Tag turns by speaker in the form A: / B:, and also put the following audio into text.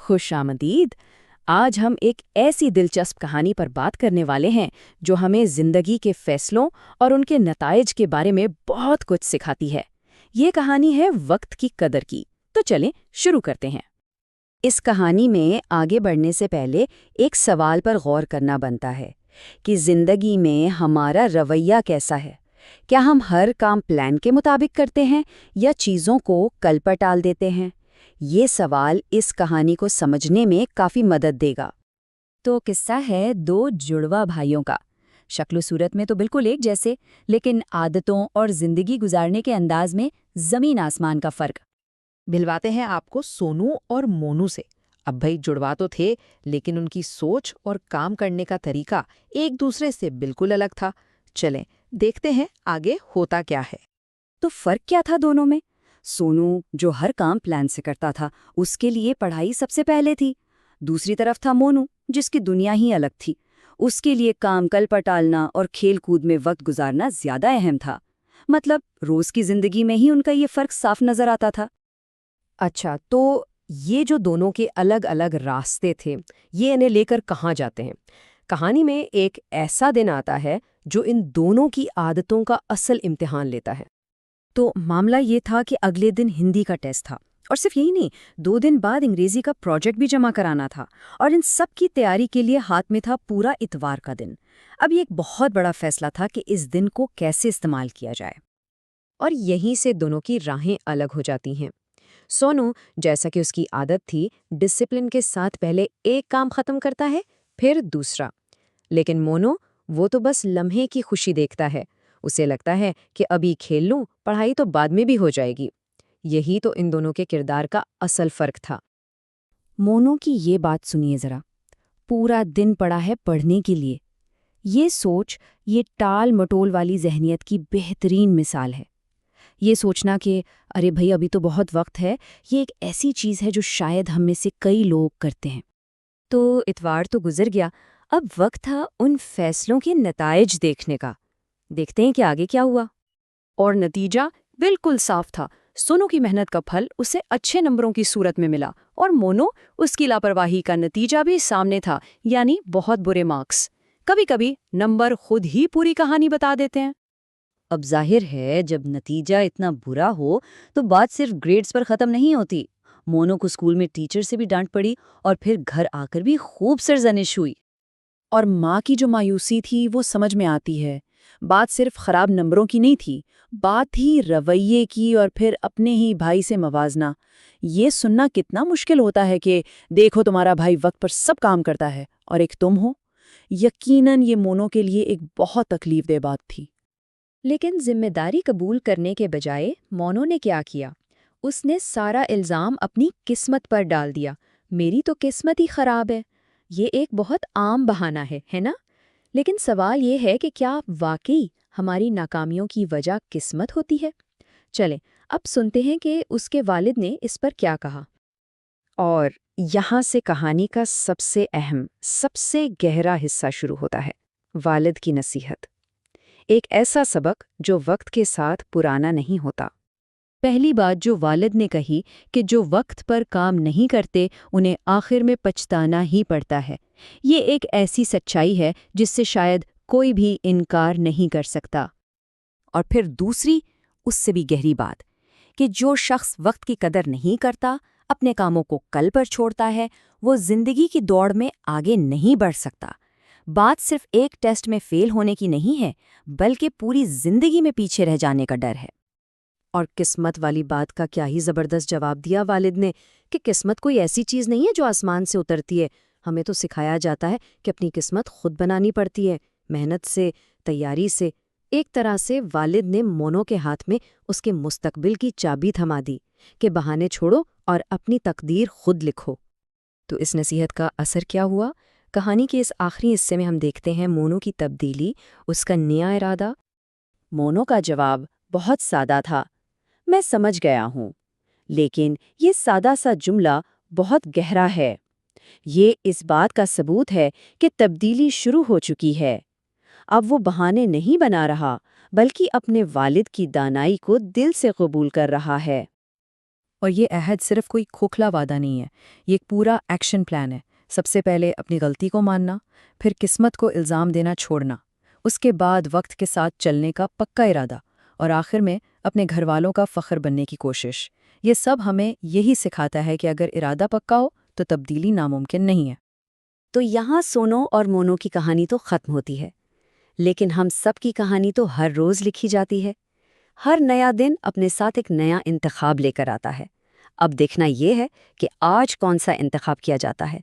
A: خوش آمدید۔ آج ہم ایک ایسی دلچسپ کہانی پر بات کرنے والے ہیں جو ہمیں زندگی کے فیصلوں اور ان کے نتائج کے بارے میں بہت کچھ سکھاتی ہے۔ یہ کہانی ہے وقت کی قدر کی۔ تو چلیں شروع کرتے ہیں۔ اس کہانی میں آگے بڑھنے سے پہلے ایک سوال پر غور کرنا بنتا ہے کہ زندگی میں ہمارا رویہ کیسا ہے؟ کیا ہم ہر کام پلان کے مطابق کرتے ہیں یا چیزوں کو کل پر ٹال دیتے ہیں؟ یہ سوال اس کہانی کو سمجھنے میں کافی مدد دے گا۔ تو قصہ ہے دو جڑواں بھائیوں کا۔ شکل و صورت میں تو بالکل ایک جیسے، لیکن عادتوں اور زندگی گزارنے کے انداز میں زمین آسمان کا فرق۔
B: ملواتے ہیں آپ کو سونو اور مونو سے۔ اب بھائی جڑوا تو تھے، لیکن ان کی سوچ اور کام کرنے کا طریقہ ایک دوسرے سے بالکل الگ تھا۔ چلیں دیکھتے ہیں آگے ہوتا کیا ہے۔
A: تو فرق کیا تھا دونوں میں؟ سونو جو ہر کام پلان سے کرتا تھا، اس کے لیے پڑھائی سب سے پہلے تھی۔ دوسری طرف تھا مونو، جس کی دنیا ہی الگ تھی۔ اس کے لیے کام کل پر ٹالنا اور کھیل کود میں وقت گزارنا زیادہ اہم تھا۔ مطلب روز کی زندگی میں ہی ان کا یہ فرق صاف نظر آتا تھا۔
C: اچھا، تو یہ جو دونوں کے الگ الگ راستے تھے، یہ انہیں لے کر کہاں جاتے ہیں؟ کہانی میں ایک ایسا دن آتا ہے جو ان دونوں کی عادتوں کا اصل امتحان لیتا ہے۔
A: تو معاملہ یہ تھا کہ اگلے دن ہندی کا ٹیسٹ تھا، اور صرف یہی نہیں، 2 دن بعد انگریزی کا پروجیکٹ بھی جمع کرانا تھا، اور ان سب کی تیاری کے لیے ہاتھ میں تھا پورا اتوار کا دن۔ اب یہ ایک بہت بڑا فیصلہ تھا کہ اس دن کو کیسے استعمال کیا جائے۔
C: اور یہیں سے دونوں کی راہیں الگ ہو جاتی ہیں۔ سونو، جیسا کہ اس کی عادت تھی، ڈسپلن کے ساتھ پہلے ایک کام ختم کرتا ہے، پھر دوسرا۔ لیکن مونو، وہ تو بس لمحے کی خوشی دیکھتا ہے۔ اسے لگتا ہے کہ ابھی کھیل لوں، پڑھائی تو بعد میں بھی ہو جائے گی۔ یہی تو ان دونوں کے کردار کا اصل فرق تھا۔
A: مونو کی یہ بات سنیے ذرا، پورا دن پڑا ہے پڑھنے کے لیے۔ یہ سوچ، یہ ٹال مٹول والی ذہنیت کی بہترین مثال ہے۔ یہ سوچنا کہ ارے بھائی ابھی تو بہت وقت ہے، یہ ایک ایسی چیز ہے جو شاید ہم میں سے کئی لوگ کرتے ہیں۔ تو اتوار تو گزر گیا، اب وقت تھا ان فیصلوں کے نتائج دیکھنے کا۔ دیکھتے ہیں کہ آگے کیا ہوا۔ اور نتیجہ بالکل صاف تھا۔ سونو کی محنت کا پھل اسے اچھے نمبروں کی صورت میں ملا، اور مونو، اس کی لاپرواہی کا نتیجہ بھی سامنے تھا، یعنی بہت برے مارکس۔ کبھی کبھی نمبر خود ہی پوری کہانی بتا دیتے ہیں۔
D: اب ظاہر ہے جب نتیجہ اتنا برا ہو تو بات صرف گریڈز پر ختم نہیں ہوتی۔ مونو کو اسکول میں ٹیچر سے بھی ڈانٹ پڑی، اور پھر گھر آ کر بھی خوب سرزنش ہوئی۔
A: اور ماں کی جو مایوسی تھی وہ سمجھ میں آتی ہے۔ بات صرف خراب نمبروں کی نہیں تھی، بات تھی رویے کی، اور پھر اپنے ہی بھائی سے موازنہ۔ یہ سننا کتنا مشکل ہوتا ہے کہ دیکھو تمہارا بھائی وقت پر سب کام کرتا ہے اور ایک تم ہو۔ یقیناً یہ مونو کے لیے ایک بہت تکلیف دہ بات تھی۔
C: لیکن ذمہ داری قبول کرنے کے بجائے مونو نے کیا کیا؟ اس نے سارا الزام اپنی قسمت پر ڈال دیا۔ میری تو قسمت ہی خراب ہے۔ یہ ایک بہت عام بہانہ ہے نا؟ لیکن سوال یہ ہے کہ کیا واقعی ہماری ناکامیوں کی وجہ قسمت ہوتی ہے؟ چلیں اب سنتے ہیں کہ اس کے والد نے اس پر کیا کہا۔
A: اور یہاں سے کہانی کا سب سے اہم، سب سے گہرا حصہ شروع ہوتا ہے، والد کی نصیحت۔ ایک ایسا سبق جو وقت کے ساتھ پرانا نہیں ہوتا۔ پہلی بات جو والد نے کہی کہ جو وقت پر کام نہیں کرتے انہیں آخر میں پچھتانا ہی پڑتا ہے، یہ ایک ایسی سچائی ہے جس سے شاید کوئی بھی انکار نہیں کر سکتا۔ اور پھر دوسری، اس سے بھی گہری بات، کہ جو شخص وقت کی قدر نہیں کرتا، اپنے کاموں کو کل پر چھوڑتا ہے، وہ زندگی کی دوڑ میں آگے نہیں بڑھ سکتا۔ بات صرف ایک ٹیسٹ میں فیل ہونے کی نہیں ہے، بلکہ پوری زندگی میں پیچھے رہ جانے کا ڈر ہے۔ اور قسمت والی بات کا کیا ہی زبردست جواب دیا والد نے، کہ قسمت کوئی ایسی چیز نہیں ہے جو آسمان سے اترتی ہے۔ ہمیں تو سکھایا جاتا ہے کہ اپنی قسمت خود بنانی پڑتی ہے، محنت سے، تیاری سے۔ ایک طرح سے والد نے مونو کے ہاتھ میں اس کے مستقبل کی چابی تھما دی کہ بہانے چھوڑو اور اپنی تقدیر خود لکھو۔ تو اس نصیحت کا اثر کیا ہوا؟ کہانی کے اس آخری حصے میں ہم دیکھتے ہیں مونو کی تبدیلی، اس کا نیا ارادہ۔ مونو کا جواب بہت سادہ تھا، میں سمجھ گیا ہوں، لیکن یہ سادہ سا جملہ بہت گہرا ہے۔ یہ اس بات کا ثبوت ہے کہ تبدیلی شروع ہو چکی ہے۔ اب وہ بہانے نہیں بنا رہا، بلکہ اپنے والد کی دانائی کو دل سے قبول کر رہا ہے۔
B: اور یہ عہد صرف کوئی کھوکھلا وعدہ نہیں ہے، یہ ایک پورا ایکشن پلان ہے۔ سب سے پہلے اپنی غلطی کو ماننا، پھر قسمت کو الزام دینا چھوڑنا، اس کے بعد وقت کے ساتھ چلنے کا پکا ارادہ، اور آخر میں اپنے گھر والوں کا فخر بننے کی کوشش۔ یہ سب ہمیں یہی سکھاتا ہے کہ اگر ارادہ پکا ہو تو تبدیلی ناممکن نہیں ہے۔
A: تو یہاں سونو اور مونو کی کہانی تو ختم ہوتی ہے، لیکن ہم سب کی کہانی تو ہر روز لکھی جاتی ہے۔ ہر نیا دن اپنے ساتھ ایک نیا انتخاب لے کر آتا ہے۔ اب دیکھنا یہ ہے کہ آج کون سا انتخاب کیا جاتا ہے۔